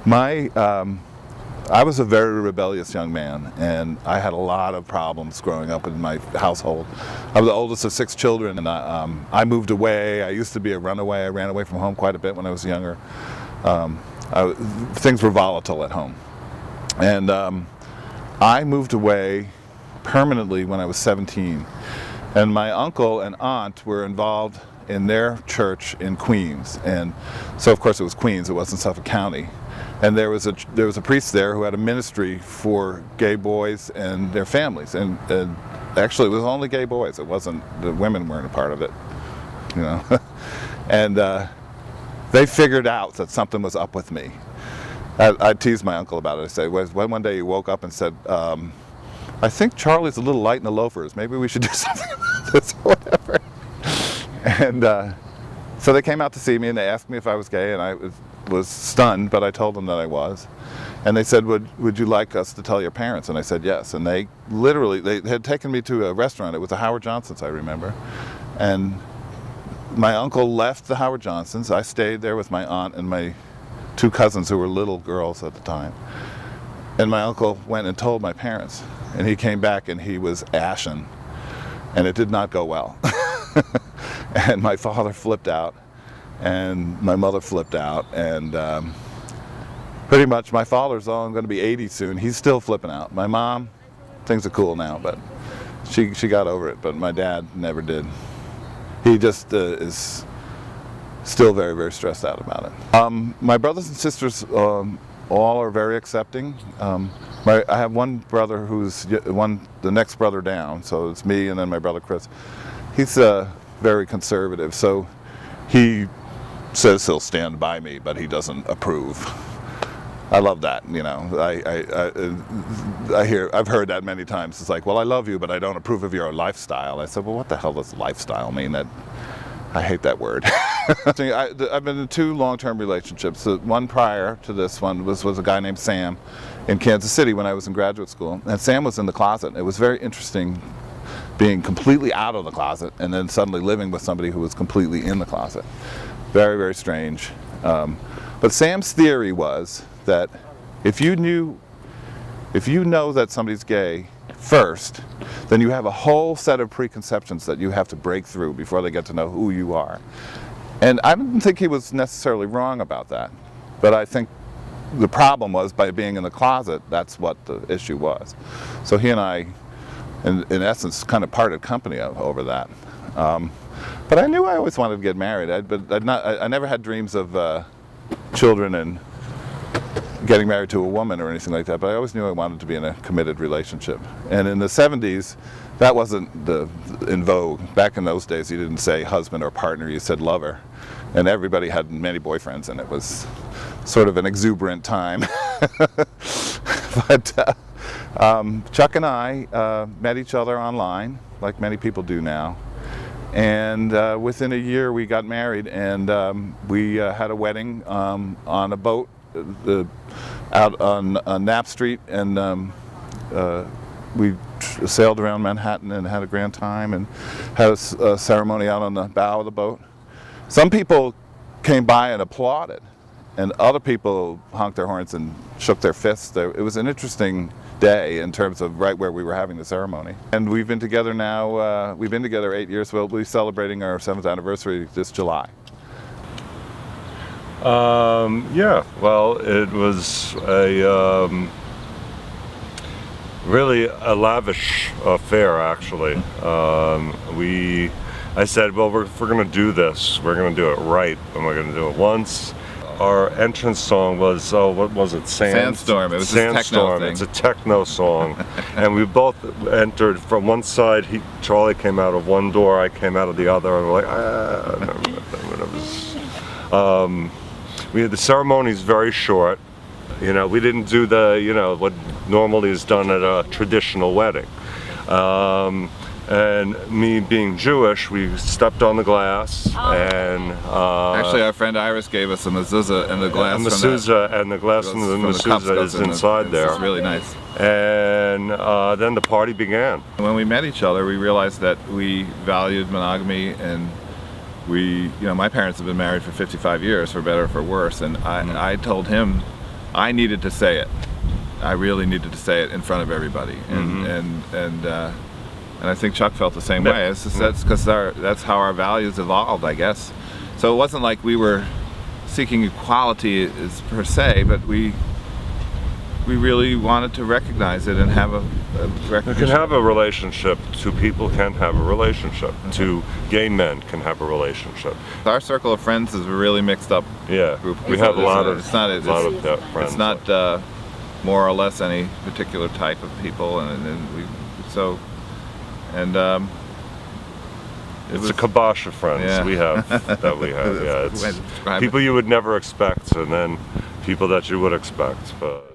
I was a very rebellious young man, and I had a lot of problems growing up in my household. I was the oldest of 6 children, and I moved away. I used to be a runaway. I ran away from home quite a bit when I was younger. Things were volatile at home. And I moved away permanently when I was 17. And my uncle and aunt were involved in their church in Queens. And so, of course, it was Queens. It wasn't Suffolk County. And there was a priest there who had a ministry for gay boys and their families, and actually it was only gay boys. It wasn't, the women weren't a part of it, you know. And they figured out that something was up with me. I teased my uncle about it. I said, one day he woke up and said, "I think Charlie's a little light in the loafers. Maybe we should do something about this," or whatever. And so they came out to see me and they asked me if I was gay, and I was stunned, but I told them that I was. And they said, would you like us to tell your parents? And I said yes. And they had taken me to a restaurant. It was a Howard Johnson's, I remember. And my uncle left the Howard Johnson's. I stayed there with my aunt and my 2 cousins who were little girls at the time. And my uncle went and told my parents. And he came back and he was ashen. And it did not go well. And my father flipped out. And my mother flipped out, and pretty much my father's going to be 80 soon. He's still flipping out. My mom, things are cool now, but she got over it, but my dad never did. He just is still very, very stressed out about it. My brothers and sisters all are very accepting. I have one brother who's the next brother down, so it's me and then my brother Chris. He's very conservative, so he says he'll stand by me, but he doesn't approve. I love that, you know. I've heard that many times. It's like, well, I love you, but I don't approve of your lifestyle. I said, well, what the hell does lifestyle mean? I hate that word. I've been in 2 long-term relationships. The one prior to this one was a guy named Sam in Kansas City when I was in graduate school, and Sam was in the closet. It was very interesting being completely out of the closet and then suddenly living with somebody who was completely in the closet. Very, very strange. But Sam's theory was that if you know that somebody's gay first, then you have a whole set of preconceptions that you have to break through before they get to know who you are. And I didn't think he was necessarily wrong about that. But I think the problem was by being in the closet, that's what the issue was. So he and I, in essence, kind of parted company over that. But I knew I always wanted to get married. I never had dreams of children and getting married to a woman or anything like that, but I always knew I wanted to be in a committed relationship. And in the 70s, that wasn't in vogue. Back in those days, you didn't say husband or partner, you said lover. And everybody had many boyfriends, and it was sort of an exuberant time. But Chuck and I met each other online, like many people do now. And within a year we got married, and we had a wedding on a boat out on Knapp Street, and we sailed around Manhattan and had a grand time and had a ceremony out on the bow of the boat. Some people came by and applauded, and other people honked their horns and shook their fists. It was an interesting day in terms of right where we were having the ceremony. And we've been together now, we've been together 8 years. We'll be celebrating our 7th anniversary this July. Yeah, well, it was really a lavish affair, actually. I said, well, if we're going to do this, we're going to do it right, and we're going to do it once. Our entrance song was, what was it? Sandstorm. It was Sandstorm. A techno thing. It's a techno song. And we both entered from one side. Charlie came out of one door, I came out of the other, and we're like, the ceremony's very short. You know, we didn't do what normally is done at a traditional wedding. And me being Jewish, we stepped on the glass, and actually our friend Iris gave us a mezuzah, and the glass and the glass from the mezuzah is inside there. It's really nice. And then the party began. When we met each other, we realized that we valued monogamy, and my parents have been married for 55 years, for better or for worse, and I told him I needed to say it. I really needed to say it in front of everybody, and I think Chuck felt the same way. It's just, that's because that's how our values evolved, I guess. So it wasn't like we were seeking equality as per se, but we really wanted to recognize it and have a recognition. You can have a relationship. Two people can have a relationship. Two gay men can have a relationship. Our circle of friends is a really mixed up group. We have a lot of friends. It's not more or less any particular type of people, it's a kibosh of friends we have. Yeah, it's people you would never expect, and then people that you would expect. But